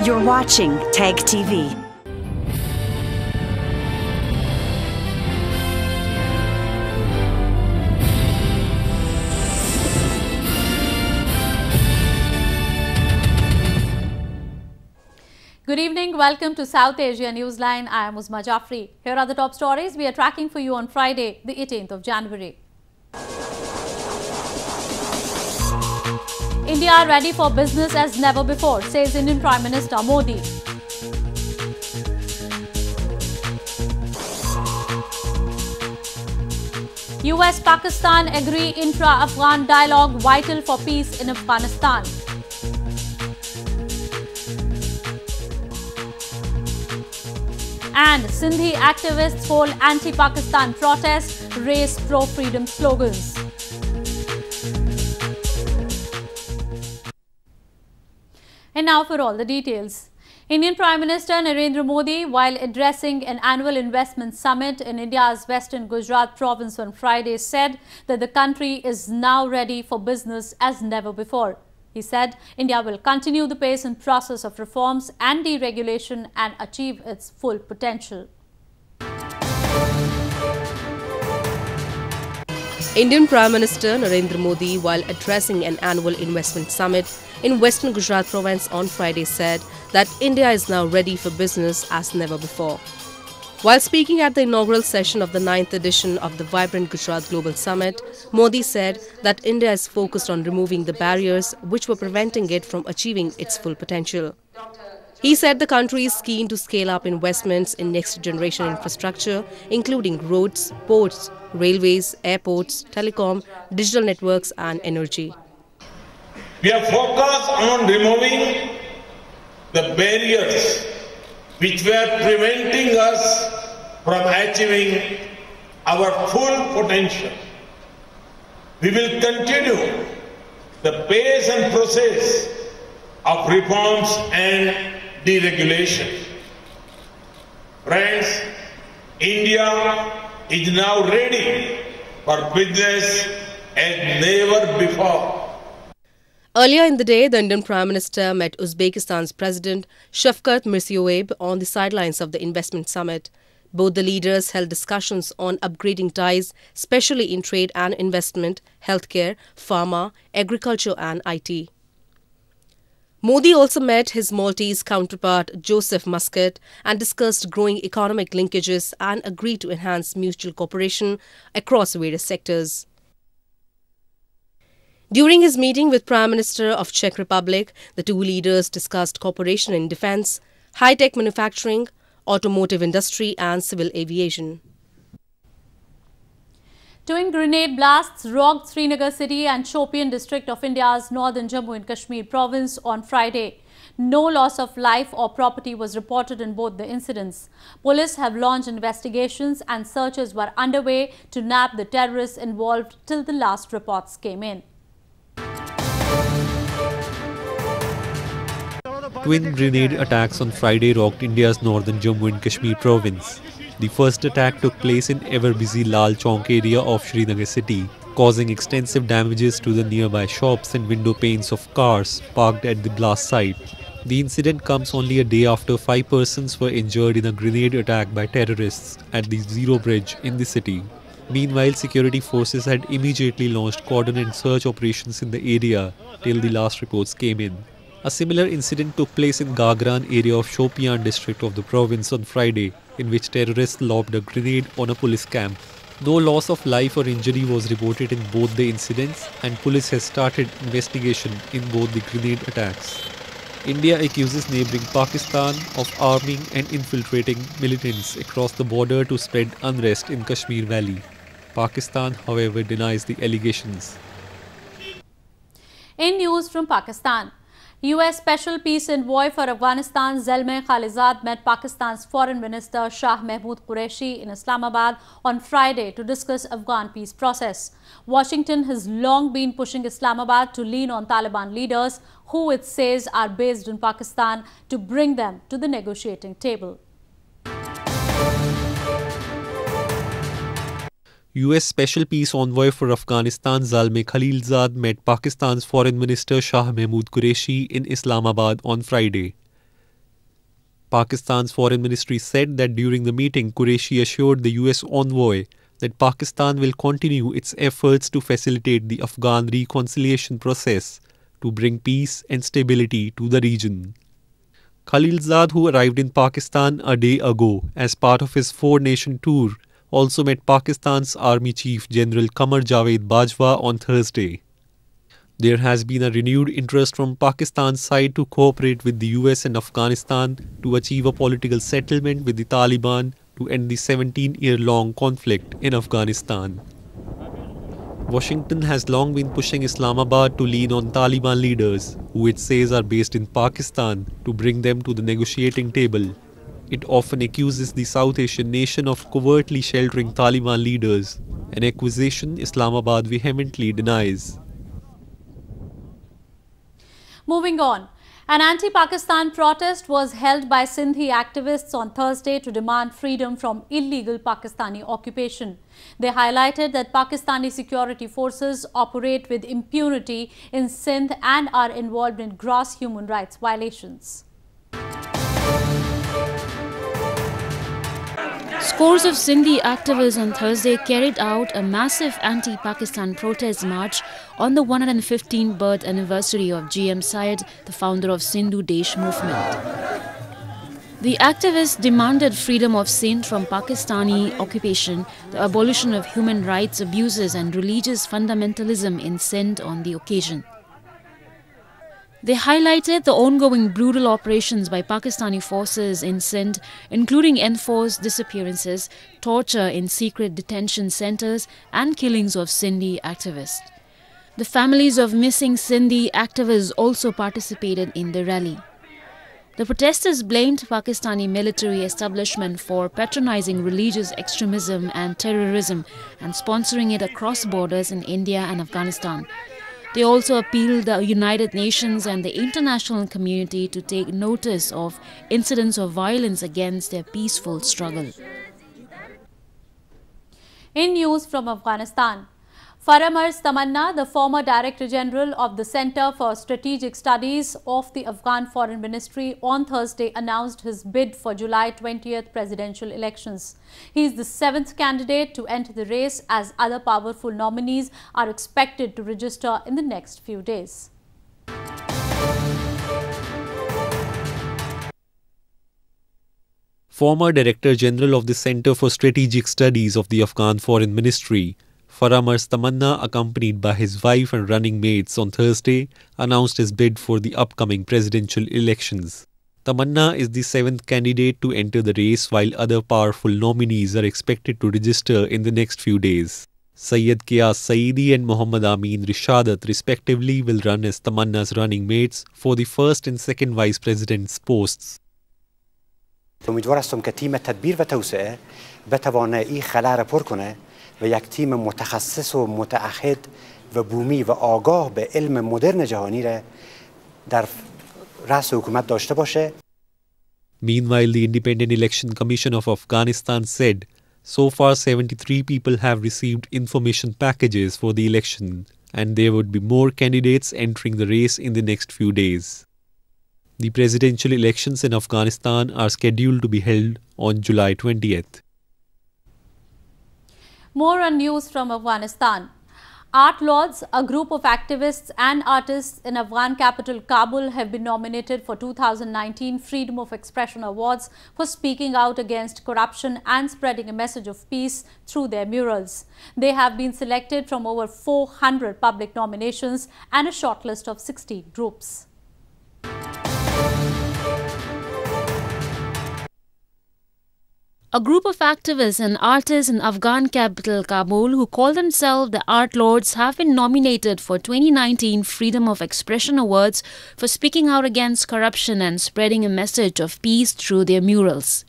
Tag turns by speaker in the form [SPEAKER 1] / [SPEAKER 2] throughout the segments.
[SPEAKER 1] You're watching TAG TV.
[SPEAKER 2] Good evening. Welcome to South Asia Newsline. I am Uzma Jafri. Here are the top stories we are tracking for you on Friday, the 18th of January. India ready for business as never before, says Indian Prime Minister Modi. US-Pakistan agree intra-Afghan dialogue vital for peace in Afghanistan. And Sindhi activists hold anti-Pakistan protests, raise pro-freedom slogans. And now for all the details. Indian Prime Minister Narendra Modi, while addressing an annual investment summit in India's western Gujarat province on Friday, said that the country is now ready for business as never before. He said India will continue the pace and process of reforms and deregulation and achieve its full potential.
[SPEAKER 3] Indian Prime Minister Narendra Modi, while addressing an annual investment summit in western Gujarat province on Friday, said that India is now ready for business as never before. While speaking at the inaugural session of the 9th edition of the Vibrant Gujarat Global Summit, Modi said that India is focused on removing the barriers which were preventing it from achieving its full potential. He said the country is keen to scale up investments in next-generation infrastructure, including roads, ports, railways, airports, telecom, digital networks and energy.
[SPEAKER 4] We are focused on removing the barriers which were preventing us from achieving our full potential. We will continue the pace and process of reforms and deregulation. Friends, India is now ready for business as never before.
[SPEAKER 3] Earlier in the day, the Indian Prime Minister met Uzbekistan's President Shavkat Mirziyoyev on the sidelines of the investment summit. Both the leaders held discussions on upgrading ties, especially in trade and investment, healthcare, pharma, agriculture and IT. Modi also met his Maltese counterpart Joseph Muscat and discussed growing economic linkages and agreed to enhance mutual cooperation across various sectors. During his meeting with Prime Minister of Czech Republic, the two leaders discussed cooperation in defence, high-tech manufacturing, automotive industry and civil aviation.
[SPEAKER 2] Twin grenade blasts rocked Srinagar city and Shopian district of India's northern Jammu and Kashmir province on Friday. No loss of life or property was reported in both the incidents. Police have launched investigations and searches were underway to nab the terrorists involved till the last reports came in.
[SPEAKER 5] Twin grenade attacks on Friday rocked India's northern Jammu and Kashmir province. The first attack took place in ever-busy Lal Chowk area of Srinagar city, causing extensive damages to the nearby shops and window panes of cars parked at the blast site. The incident comes only a day after 5 persons were injured in a grenade attack by terrorists at the Zero Bridge in the city. Meanwhile, security forces had immediately launched cordon and search operations in the area till the last reports came in. A similar incident took place in Gagran area of Shopian district of the province on Friday, in which terrorists lobbed a grenade on a police camp. No loss of life or injury was reported in both the incidents, and police has started investigation in both the grenade attacks. India accuses neighbouring Pakistan of arming and infiltrating militants across the border to spread unrest in Kashmir Valley. Pakistan, however, denies the allegations.
[SPEAKER 2] In news from Pakistan, US Special Peace Envoy for Afghanistan Zalmay Khalilzad met Pakistan's Foreign Minister Shah Mahmood Qureshi in Islamabad on Friday to discuss Afghan peace process. Washington has long been pushing Islamabad to lean on Taliban leaders, who it says are based in Pakistan, to bring them to the negotiating table.
[SPEAKER 5] US Special Peace Envoy for Afghanistan Zalmay Khalilzad met Pakistan's Foreign Minister Shah Mahmood Qureshi in Islamabad on Friday. Pakistan's Foreign Ministry said that during the meeting, Qureshi assured the US envoy that Pakistan will continue its efforts to facilitate the Afghan reconciliation process to bring peace and stability to the region. Khalilzad, who arrived in Pakistan a day ago as part of his four-nation tour, also met Pakistan's Army Chief General Qamar Javed Bajwa on Thursday. There has been a renewed interest from Pakistan's side to cooperate with the US and Afghanistan to achieve a political settlement with the Taliban to end the 17-year-long conflict in Afghanistan. Washington has long been pushing Islamabad to lean on Taliban leaders, who it says are based in Pakistan, to bring them to the negotiating table. It often accuses the South Asian nation of covertly sheltering Taliban leaders, an accusation Islamabad vehemently denies.
[SPEAKER 2] Moving on, an anti-Pakistan protest was held by Sindhi activists on Thursday to demand freedom from illegal Pakistani occupation. They highlighted that Pakistani security forces operate with impunity in Sindh and are involved in gross human rights violations.
[SPEAKER 6] Scores of Sindhi activists on Thursday carried out a massive anti-Pakistan protest march on the 115th birth anniversary of G.M. Syed, the founder of Sindhu Desh movement. The activists demanded freedom of Sindh from Pakistani occupation, the abolition of human rights abuses and religious fundamentalism in Sindh on the occasion. They highlighted the ongoing brutal operations by Pakistani forces in Sindh, including enforced disappearances, torture in secret detention centers and killings of Sindhi activists. The families of missing Sindhi activists also participated in the rally. The protesters blamed Pakistani military establishment for patronizing religious extremism and terrorism and sponsoring it across borders in India and Afghanistan. They also appealed the United Nations and the international community to take notice of incidents of violence against their peaceful struggle.
[SPEAKER 2] In news from Afghanistan, Faramar's Tamanna, the former Director General of the Center for Strategic Studies of the Afghan Foreign Ministry, on Thursday announced his bid for July 20th presidential elections. He is the 7th candidate to enter the race, as other powerful nominees are expected to register in the next few days.
[SPEAKER 5] Former Director General of the Center for Strategic Studies of the Afghan Foreign Ministry, Faramar's Tamanna, accompanied by his wife and running mates on Thursday, announced his bid for the upcoming presidential elections. Tamanna is the 7th candidate to enter the race, while other powerful nominees are expected to register in the next few days. Syed Qiyas Saeedi and Muhammad Amin Rishadat respectively will run as Tamanna's running mates for the first and second vice president's posts.
[SPEAKER 7] امیدوار هستم که تیم تدبیر و توسعه بتوانه این خلا را پر کنه و یک تیم متخصص و متعهد و بومی و آگاه به علم مدرن جهانی را در رأس حکومت داشته باشه.
[SPEAKER 5] Meanwhile, the Independent Election Commission of Afghanistan said, so far 73 people have received information packages for the election, and there would be more candidates entering the race in the next few days. The presidential elections in Afghanistan are scheduled to be held on July 20th.
[SPEAKER 2] More on news from Afghanistan. Art Lords, a group of activists and artists in Afghan capital Kabul, have been nominated for 2019 Freedom of Expression Awards for speaking out against corruption and spreading a message of peace through their murals. They have been selected from over 400 public nominations and a shortlist of 60 groups.
[SPEAKER 6] A group of activists and artists in Afghan capital Kabul who call themselves the Art Lords have been nominated for 2019 Freedom of Expression Awards for speaking out against corruption and spreading a message of peace through their murals.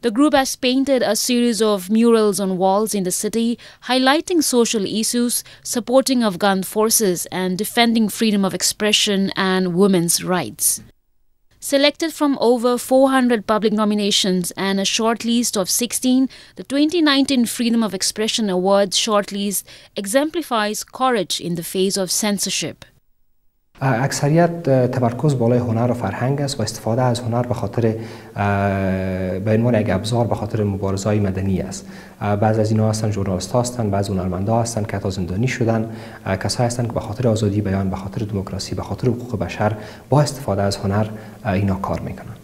[SPEAKER 6] The group has painted a series of murals on walls in the city, highlighting social issues, supporting Afghan forces and defending freedom of expression and women's rights. Selected from over 400 public nominations and a shortlist of 16, the 2019 Freedom of Expression Awards shortlist exemplifies courage in the face of censorship.
[SPEAKER 8] اکثریت تمرکز بالای هنر و فرهنگ است و استفاده از هنر به خاطر به عنوان یک ابزار به خاطر مبارزه‌های مدنی است. بعضی از اینا هستن ژورنالیست هستن، بعضی هنرمندا هستن که حتی زندانی شدن، کسایی هستن که به خاطر آزادی بیان، به خاطر دموکراسی، به خاطر حقوق بشر با استفاده از هنر اینا کار میکنن.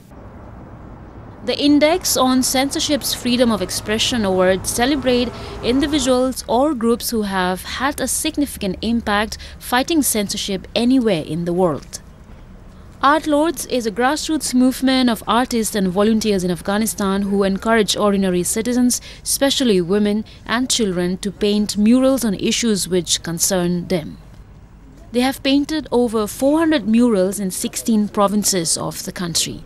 [SPEAKER 6] The Index on Censorship's Freedom of Expression Awards celebrate individuals or groups who have had a significant impact fighting censorship anywhere in the world. Art Lords is a grassroots movement of artists and volunteers in Afghanistan who encourage ordinary citizens, especially women and children, to paint murals on issues which concern them. They have painted over 400 murals in 16 provinces of the country.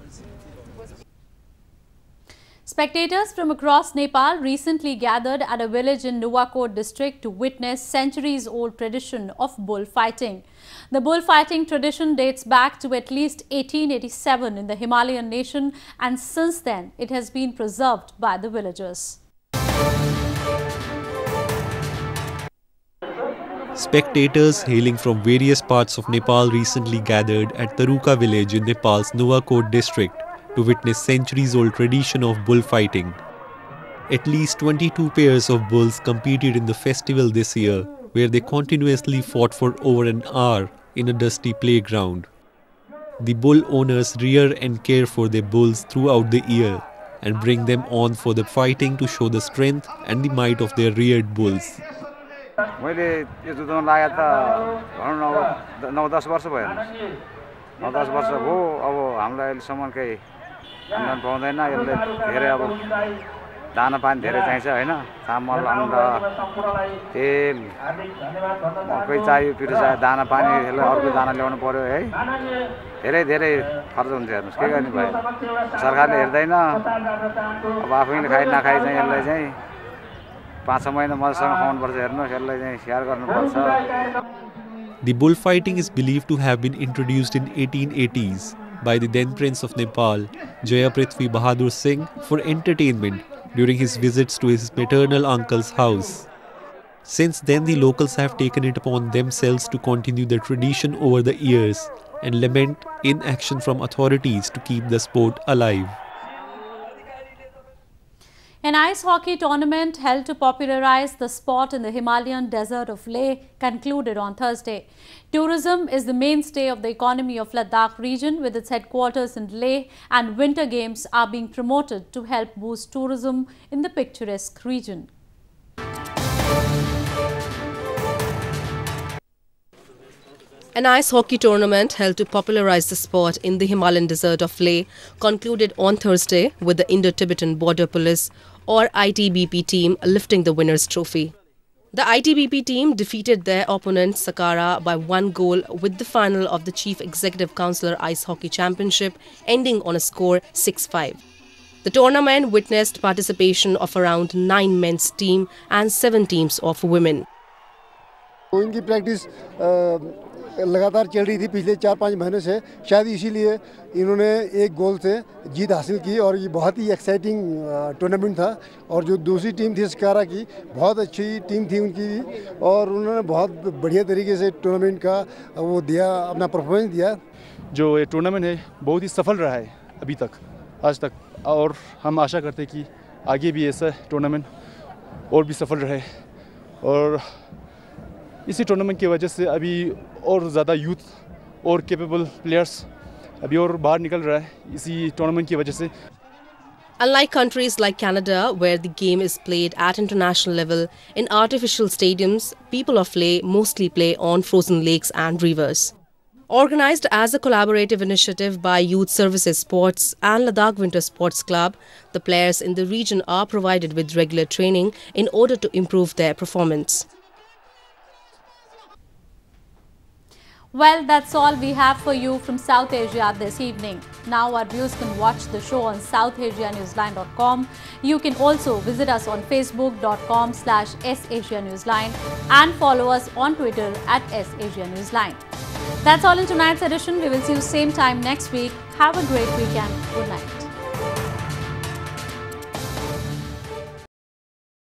[SPEAKER 2] Spectators from across Nepal recently gathered at a village in Nuwakot district to witness centuries-old tradition of bullfighting. The bullfighting tradition dates back to at least 1887 in the Himalayan nation, and since then it has been preserved by the villagers.
[SPEAKER 5] Spectators hailing from various parts of Nepal recently gathered at Taruka village in Nepal's Nuwakot district to witness centuries-old tradition of bullfighting. At least 22 pairs of bulls competed in the festival this year, where they continuously fought for over an hour in a dusty playground. The bull owners rear and care for their bulls throughout the year and bring them on for the fighting to show the strength and the might of their reared bulls.
[SPEAKER 9] अन्डन पाउँदैन यसले धेरै अब दाना पानी धेरै चाहिन्छ हैन चामल अन्डा तेल मकै चाहियो पिरो चाहियो दाना पानी यसले अर्को दाना ल्याउनु पर्यो है धेरै धेरै खर्च हुन्छ हेर्नुस् के गर्ने भयो सरकारले हेर्दैन अब आफैले खाइ नखाइ चाहिँ यसलाई चाहिँ 5-6 महिना मसँग खुवाउनु पर्छ हेर्नुस् यसलाई चाहिँ स्याहार गर्नु पर्छ.
[SPEAKER 5] The bullfighting is believed to have been introduced in 1880s by the then Prince of Nepal, Jaya Prithvi Bahadur Singh, for entertainment during his visits to his maternal uncle's house. Since then, the locals have taken it upon themselves to continue the tradition over the years and lament inaction from authorities to keep the sport alive.
[SPEAKER 2] An ice hockey tournament held to popularize the sport in the Himalayan desert of Leh concluded on Thursday. Tourism is the mainstay of the economy of Ladakh region, with its headquarters in Leh, and winter games are being promoted to help boost tourism in the picturesque region.
[SPEAKER 3] An ice hockey tournament held to popularize the sport in the Himalayan desert of Leh concluded on Thursday, with the Indo-Tibetan Border Police or ITBP team lifting the winner's trophy. The ITBP team defeated their opponent Sakara by 1 goal, with the final of the Chief Executive Councillor Ice Hockey Championship ending on a score 6-5. The tournament witnessed participation of around 9 men's team and 7 teams of women.
[SPEAKER 10] इनकी practice लगातार चल रही थी पिछले 4-5 महीने से, शायद इसीलिए इन्होंने 1 गोल से जीत हासिल की और ये बहुत ही एक्साइटिंग टूर्नामेंट था. और जो दूसरी टीम थी सकारा की, बहुत अच्छी टीम थी उनकी और उन्होंने बहुत बढ़िया तरीके से टूर्नामेंट का वो दिया, अपना परफॉर्मेंस दिया.
[SPEAKER 11] जो ये टूर्नामेंट है बहुत ही सफल रहा है अभी तक, आज तक, और हम आशा करते हैं कि आगे भी ऐसा टूर्नामेंट और भी सफल रहे. और इसी टूर्नामेंट की वजह से अभी और ज़्यादा यूथ और कैपेबल प्लेयर्स अभी और बाहर निकल रहा है इसी टूर्नामेंट की वजह से.
[SPEAKER 3] Unlike countries like Canada, where the game is played at international level in artificial stadiums, people of Leh mostly play on frozen lakes and rivers. Organized as a collaborative initiative by Youth Services Sports and Ladakh Winter Sports Club, the players in the region are provided with regular training in order to improve their performance.
[SPEAKER 2] Well, that's all we have for you from South Asia this evening. Now our viewers can watch the show on southasianewsline.com. You can also visit us on facebook.com/SAsiaNewsline and follow us on Twitter @SAsiaNewsline. That's all in tonight's edition. We will see you same time next week. Have a great weekend. Good night.